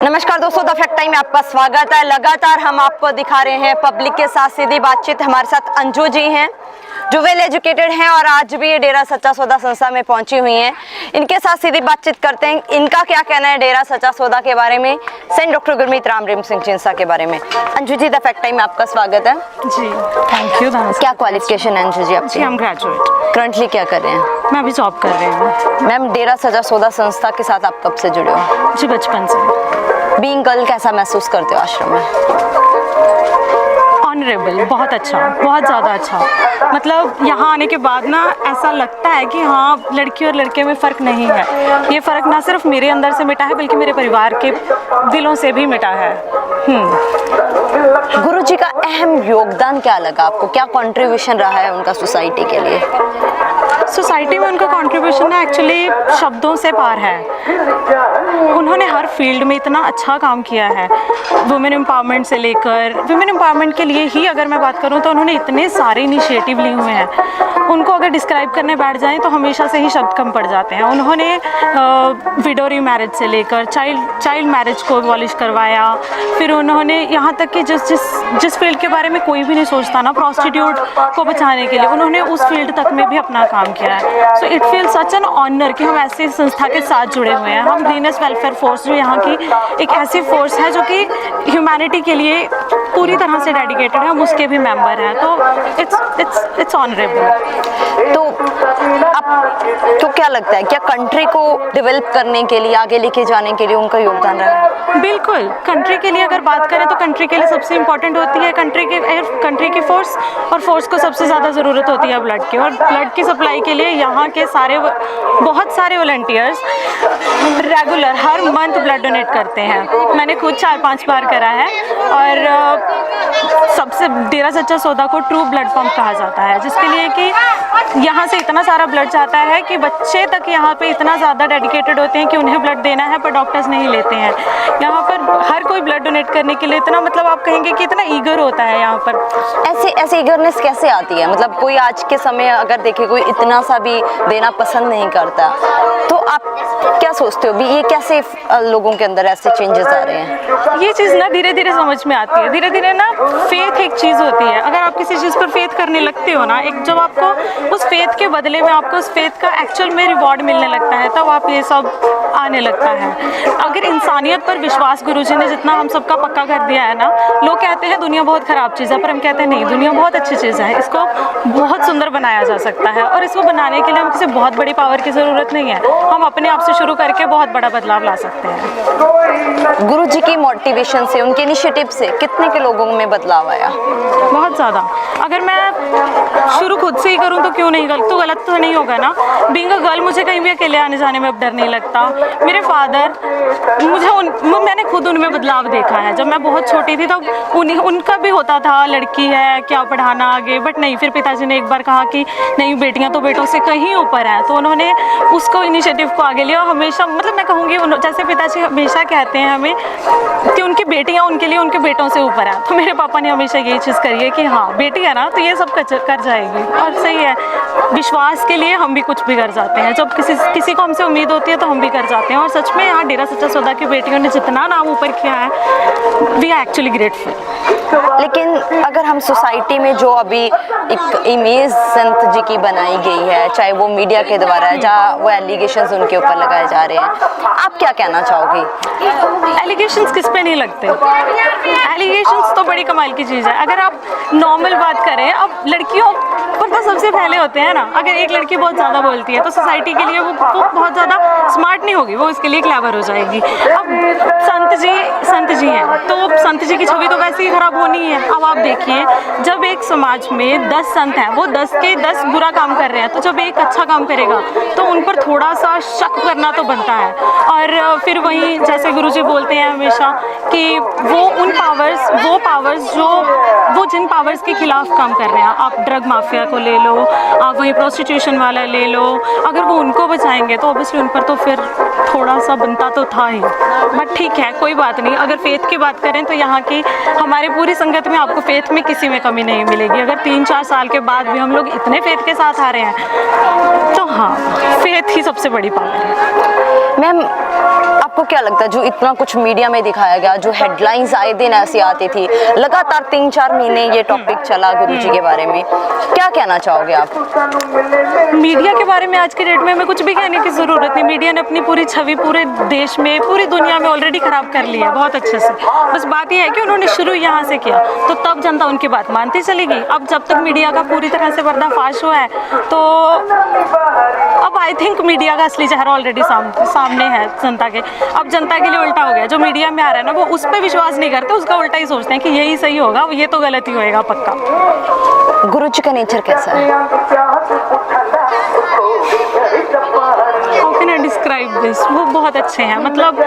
नमस्कार दोस्तों, the fact time में आपका स्वागत है। लगातार हम आपको दिखा रहे हैं पब्लिक के साथ सीधी बातचीत। हमारे साथ अंजू जी हैं जो वेल एजुकेटेड हैं और आज भी ये डेरा सच्चा सौदा संस्था में पहुंची हुई हैं। इनके साथ सीधी बातचीत करते हैं, इनका क्या कहना है डेरा सच्चा सौदा के बारे में, सेंट डॉक्टर गुरमीत राम रहीम सिंह चिंसा के बारे में। Anju ji, the fact time में आपका स्वागत है जी। Thank you. क्या क्वालिफिकेशन है अंजू जी आपकी? हम ग्रेजुएट। करंटली क्या कर रहे हैं? मैं अभी जॉब कर रही हूँ। मैम, डेरा सच्चा सौदा संस्था के साथ आप कब से जुड़े हो? जी, बचपन से। बीइंग गर्ल कैसा महसूस करते हो आश्रम में? ऑनरेबल, बहुत अच्छा, बहुत ज़्यादा अच्छा। मतलब यहाँ आने के बाद ना ऐसा लगता है कि हाँ, लड़की और लड़के में फ़र्क नहीं है। ये फ़र्क ना सिर्फ मेरे अंदर से मिटा है बल्कि मेरे परिवार के दिलों से भी मिटा है। गुरु जी का अहम योगदान क्या लगा आपको? क्या कंट्रीब्यूशन रहा है उनका सोसाइटी के लिए? सोसाइटी में उनका कंट्रीब्यूशन ना एक्चुअली शब्दों से पार है। उन्होंने हर फील्ड में इतना अच्छा काम किया है, वुमेन एम्पावरमेंट से लेकर, वुमेन एम्पावरमेंट के लिए ही अगर मैं बात करूं तो उन्होंने इतने सारे इनिशिएटिव लिए हुए हैं। उनको अगर डिस्क्राइब करने बैठ जाएं तो हमेशा से ही शब्द कम पड़ जाते हैं। उन्होंने विडो रीमैरिज से लेकर चाइल्ड मैरिज को अबॉलिश करवाया। फिर उन्होंने यहाँ तक कि जिस फील्ड के बारे में कोई भी नहीं सोचता ना, प्रोस्टिट्यूट को बचाने के लिए, उन्होंने उस फील्ड तक में भी अपना काम किया है। So it feel such an honour कि हम ऐसी संस्था के साथ जुड़े हुए हैं। हम ग्रीनेस वेलफेयर फोर्स जो यहाँ की एक ऐसी फोर्स है जो कि ह्यूमैनिटी के लिए पूरी तरह से डेडिकेटेड है, हम उसके भी मेंबर हैं। तो इट्स ऑनरेबल। तो आपको क्या लगता है, क्या कंट्री को डेवलप करने के लिए, आगे लेके जाने के लिए उनका योगदान रहा है? बिल्कुल। कंट्री के लिए अगर बात करें तो कंट्री के लिए सबसे इम्पोर्टेंट होती है कंट्री की फोर्स, और फोर्स को सबसे ज़्यादा ज़रूरत होती है ब्लड की। और ब्लड की सप्लाई के लिए यहाँ के बहुत सारे वॉलंटियर्स रेगुलर हर मंथ ब्लड डोनेट करते हैं। मैंने खुद 4-5 बार करा है। और सबसे डेरा सच्चा सौदा को ट्रू ब्लड पंप कहा जाता है, जिसके लिए कि यहाँ से इतना सारा ब्लड जाता है कि बच्चे तक यहाँ पे इतना ज़्यादा डेडिकेटेड होते हैं कि उन्हें ब्लड देना है, पर डॉक्टर्स नहीं लेते हैं। यहाँ पर हर कोई ब्लड डोनेट करने के लिए इतना, मतलब आप कहेंगे कि इतना ईगर होता है यहाँ पर। ऐसे ईगरनेस कैसे आती है? मतलब कोई आज के समय अगर देखे कोई इतना सा भी देना पसंद नहीं करता, तो आप क्या सोचते हो भी ये कैसे लोगों के अंदर ऐसे चेंजेस आ रहे हैं? ये चीज़ ना धीरे धीरे समझ में आती है। धीरे धीरे ना फेथ एक चीज़ होती है। अगर आप किसी चीज़ पर फेथ करने लगते हो ना, एक जब आपको उस फेथ के बदले में आपको उस फेथ का एक्चुअल में रिवॉर्ड मिलने लगता है, तब आप ये सब आने लगता है। अगर इंसानियत पर विश्वास गुरुजी ने जितना हम सबका पक्का कर दिया है ना, लोग कहते हैं दुनिया बहुत ख़राब चीज़ है, पर हम कहते हैं नहीं, दुनिया बहुत अच्छी चीज़ है। इसको बहुत सुंदर बनाया जा सकता है, और इसको बनाने के लिए हम किसी बहुत बड़ी पावर की ज़रूरत नहीं है। हम अपने आप से शुरू करके बहुत बड़ा बदलाव ला सकते हैं। गुरु जी की मोटिवेशन से, उनके इनिशिएटिव से कितने के लोगों में बदलाव आया? बहुत ज़्यादा। अगर मैं शुरू खुद से ही करूँ तो क्यों नहीं, गलत तो नहीं होगा ना। बीइंग अ गर्ल मुझे कहीं भी अकेले आने जाने में अब डर नहीं लगता। मेरे फादर, मैंने खुद उनमें बदलाव देखा है। जब मैं बहुत छोटी थी तब उनका भी होता था लड़की है क्या पढ़ाना आगे, बट नहीं, फिर पिताजी ने एक बार कहा कि नहीं, बेटियां तो बेटों से कहीं ऊपर हैं, तो उन्होंने उसको इनिशिएटिव को आगे लिया। हमेशा, मतलब मैं कहूँगी जैसे पिताजी हमेशा कहते हैं हमें कि उनकी बेटियाँ उनके लिए उनके बेटों से ऊपर हैं, तो मेरे पापा ने हमेशा यही चीज़ करी है कि हाँ, बेटी है ना तो ये सब कर जाएगी। और सही है, विश्वास के लिए हम भी कुछ भी कर जाते हैं। जब किसी को हमसे उम्मीद होती है तो हम भी कर जाते हैं। और सच में यहाँ डेरा सच्चा सौदा की बेटियों ने जितना नाम ऊपर किया है, वी आर एक्चुअली ग्रेटफुल। लेकिन अगर हम सोसाइटी में जो अभी एक इमेज संत जी की बनाई गई है, चाहे वो मीडिया के द्वारा है, जहाँ वो एलिगेशंस उनके ऊपर लगाए जा रहे हैं, आप क्या कहना चाहोगी? एलिगेशंस किस पे नहीं लगते? एलिगेशंस तो बड़ी कमाल की चीज़ है। अगर आप नॉर्मल बात करें, अब लड़कियों पर तो सबसे पहले होते हैं ना। अगर एक लड़की बहुत ज़्यादा बोलती है तो सोसाइटी के लिए वो बहुत ज़्यादा स्मार्ट नहीं होगी, वो इसके लिए क्लेवर हो जाएगी। अब संत जी हैं तो संत जी की छवि तो वैसे ही खराब होनी है। अब आप देखिए, जब एक समाज में 10 संत हैं, वो 10 के 10 बुरा काम कर रहे हैं, तो जब एक अच्छा काम करेगा तो उन पर थोड़ा सा शक करना तो बनता है। और फिर वहीं जैसे गुरुजी बोलते हैं हमेशा कि वो पावर्स जो जिन पावर्स के खिलाफ काम कर रहे हैं, आप ड्रग माफिया को ले लो, आप वहीं प्रोस्टिट्यूशन वाला ले लो, अगर वो उनको बचाएंगे तो ऑब्वियसली उन पर तो फिर थोड़ा सा बनता तो था ही, बट ठीक है, कोई बात नहीं। अगर फेथ की बात करें तो यहाँ की हमारी पूरी संगत में आपको फेथ में किसी में कमी नहीं मिलेगी। अगर 3-4 साल के बाद भी हम लोग इतने फेथ के साथ आ रहे हैं तो हाँ, फेथ ही सबसे बड़ी पावर है। मैम, आपको क्या लगता है जो इतना कुछ मीडिया में दिखाया गया, जो हेडलाइंस आए दिन ऐसी आती थी, लगातार 3-4 महीने ये टॉपिक चला गुरुजी के बारे में, क्या कहना चाहोगे आप? मीडिया के बारे में आज के डेट में हमें कुछ भी कहने की ज़रूरत नहीं। मीडिया ने अपनी पूरी छवि पूरे देश में, पूरी दुनिया में ऑलरेडी ख़राब कर ली है बहुत अच्छे से। बस बात यह है कि उन्होंने शुरू यहाँ से किया तो तब जनता उनकी बात मानती चलेगी। अब जब तक मीडिया का पूरी तरह से पर्दाफाश हुआ है तो अब आई थिंक मीडिया का असली चेहरा ऑलरेडी सामने है जनता के। अब जनता के लिए उल्टा हो गया, जो मीडिया में आ रहा है ना वो उस पर विश्वास नहीं करते, उसका उल्टा ही सोचते हैं कि यही सही होगा, ये तो गलत ही होएगा पक्का। गुरुजी का नेचर कैसा है? How can I describe this? वो बहुत अच्छे हैं। मतलब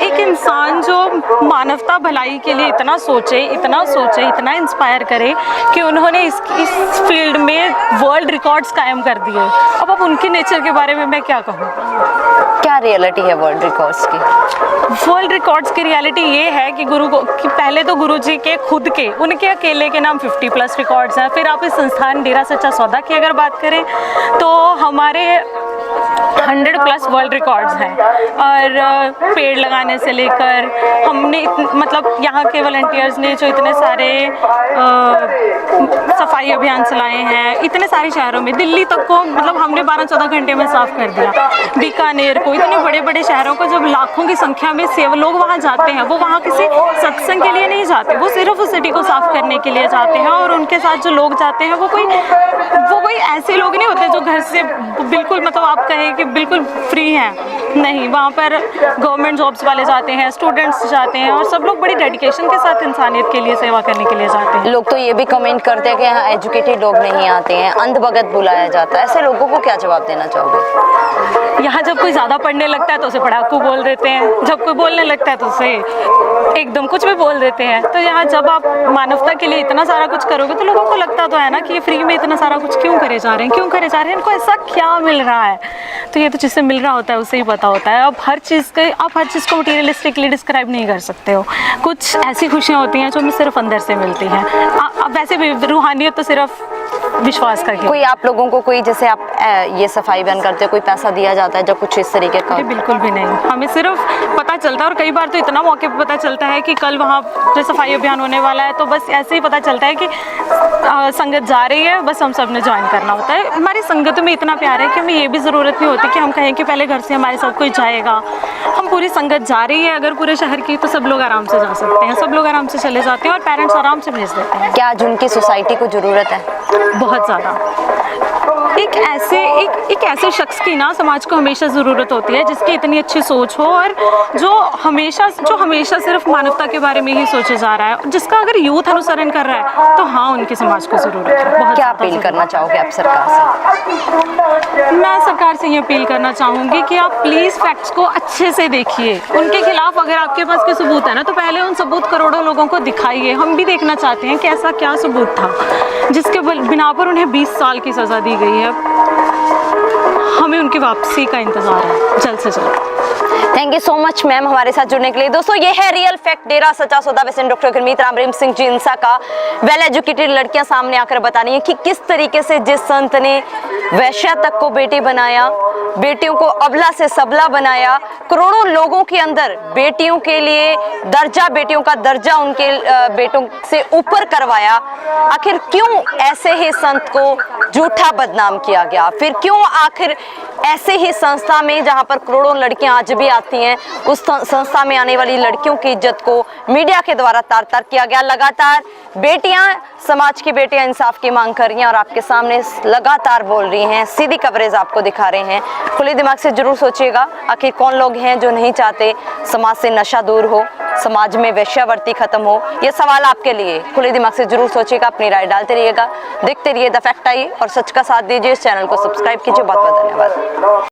एक इंसान जो मानवता भलाई के लिए इतना सोचे, इतना इंस्पायर करे कि उन्होंने इस फील्ड में वर्ल्ड रिकॉर्ड्स कायम कर दिए। अब उनके नेचर के बारे में मैं क्या कहूँ? क्या रियलिटी है वर्ल्ड रिकॉर्ड्स की? वर्ल्ड रिकॉर्ड्स की रियलिटी ये है कि पहले तो गुरुजी के खुद के, उनके अकेले के नाम 50+ रिकॉर्ड्स हैं। फिर आप इस संस्थान डेरा सच्चा सौदा की अगर बात करें तो हमारे 100+ वर्ल्ड रिकॉर्ड्स हैं। और पेड़ लगाने से लेकर हमने मतलब यहाँ के वॉलंटियर्स ने जो इतने सारे सफाई अभियान चलाए हैं, इतने सारे शहरों में, दिल्ली तक को मतलब हमने 12-14 घंटे में साफ कर दिया। बीकानेर को, इतने बड़े बड़े शहरों को जब लाखों की संख्या में लोग वहाँ जाते हैं, वो वहाँ किसी सत्संग के लिए नहीं जाते, वो सिर्फ उस सिटी को साफ करने के लिए जाते हैं। और उनके साथ जो लोग जाते हैं वो कोई ऐसे लोग नहीं होते जो घर से बिल्कुल मतलब आप कहें कि बिल्कुल फ्री हैं, नहीं। वहाँ पर गवर्नमेंट जॉब्स वाले जाते हैं, स्टूडेंट्स जाते हैं, और सब लोग बड़ी डेडिकेशन के साथ इंसानियत के लिए सेवा करने के लिए जाते हैं। लोग तो ये भी कमेंट करते हैं कि यहाँ एजुकेटेड लोग नहीं आते हैं, अंधभगत बुलाया जाता है, ऐसे लोगों को क्या जवाब देना चाहोगे? यहाँ जब कोई ज़्यादा पढ़ने लगता है तो उसे पढ़ाकू बोल देते हैं, जब कोई बोलने लगता है तो उसे एकदम कुछ भी बोल देते हैं। तो यहाँ जब आप मानवता के लिए इतना सारा कुछ करोगे तो लोगों को लगता तो है ना कि ये फ्री में इतना सारा कुछ क्यों करे जा रहे हैं, इनको ऐसा क्या मिल रहा है। तो ये तो जिससे मिल रहा होता है उसे ही पता होता है। आप हर चीज़ को मटीरियलिस्टिकली डिस्क्राइब नहीं कर सकते हो। कुछ ऐसी खुशियाँ होती हैं जो हमें सिर्फ अंदर से मिलती हैं। अब वैसे भी रूहानियत तो सिर्फ विश्वास करके। कोई आप लोगों को कोई, जैसे आप ये सफाई अभियान करते हो, कोई पैसा दिया जाता है जो कुछ इस तरीके का? बिल्कुल भी नहीं, हमें सिर्फ पता चलता है। और कई बार तो इतना मौके पर पता चलता है कि कल वहाँ जो सफाई अभियान होने वाला है, तो बस ऐसे ही पता चलता है कि संगत जा रही है, बस हम सब ने ज्वाइन करना होता है। हमारी संगत में इतना प्यार है कि हमें ये भी ज़रूरत नहीं होती कि हम कहें कि पहले घर से हमारे साथ कोई जाएगा। हम पूरी संगत जा रही है अगर पूरे शहर की, तो सब लोग आराम से जा सकते हैं, सब लोग आराम से चले जाते हैं और पेरेंट्स आराम से भेज देते हैं। क्या आज उनकी सोसाइटी को ज़रूरत है? बहुत ज़्यादा। एक ऐसे शख्स की ना समाज को हमेशा ज़रूरत होती है जिसकी इतनी अच्छी सोच हो और जो हमेशा सिर्फ मानवता के बारे में ही सोचे जा रहा है, जिसका अगर यूथ अनुसरण कर रहा है तो हाँ, उनकी समाज को ज़रूरत है। बहुत क्या अपील करना चाहोगे आप सरकार से? मैं सरकार से ये अपील करना चाहूँगी कि आप प्लीज़ फैक्ट्स को अच्छे से देखिए। उनके खिलाफ अगर आपके पास कोई सबूत है ना, तो पहले उन सबूत करोड़ों लोगों को दिखाइए। हम भी देखना चाहते हैं कि ऐसा क्या सबूत था जिसके बिना पर उन्हें 20 साल की सज़ा दी गई है। हमें उनकी वापसी का इंतज़ार है जल्द से जल्द। Thank you so much ma'am हमारे साथ जुड़ने के लिए। दोस्तों, ये है रियल फैक्ट डेरा सच्चा सौदा वैसे डॉक्टर गुरमीत राम रहीम सिंह जी इंसा का। वेल एजुकेटेड लड़कियां सामने आकर बता रही हैं कि किस तरीके से जिस संत ने वैश्या तक को बेटी बनाया, बेटियों को अबला से सबला बनाया, करोड़ों लोगों के अंदर बेटियों के लिए दर्जा, बेटियों का दर्जा उनके बेटों से ऊपर करवाया, आखिर क्यों ऐसे ही संत को झूठा बदनाम किया गया? फिर क्यों आखिर ऐसे ही संस्था में जहां पर करोड़ों लड़कियां आज भी आती हैं, उस संस्था में आने वाली लड़कियों की इज्जत को मीडिया के द्वारा तार-तार किया गया? लगातार बेटियां, समाज की बेटियां इंसाफ की मांग कर रही हैं और आपके सामने लगातार बोल रही हैं, सीधी कवरेज आपको दिखा रहे हैं। खुले दिमाग से जरूर सोचिएगा, आखिर कौन लोग हैं जो नहीं चाहते समाज से नशा दूर हो, समाज में वेश्यावृत्ति खत्म हो? ये सवाल आपके लिए। खुले दिमाग से जरूर सोचिएगा, अपनी राय डालते रहिएगा, देखते रहिए द फैक्ट। आइए और सच का साथ दीजिए। इस चैनल को सब्सक्राइब कीजिए। बहुत बहुत धन्यवाद।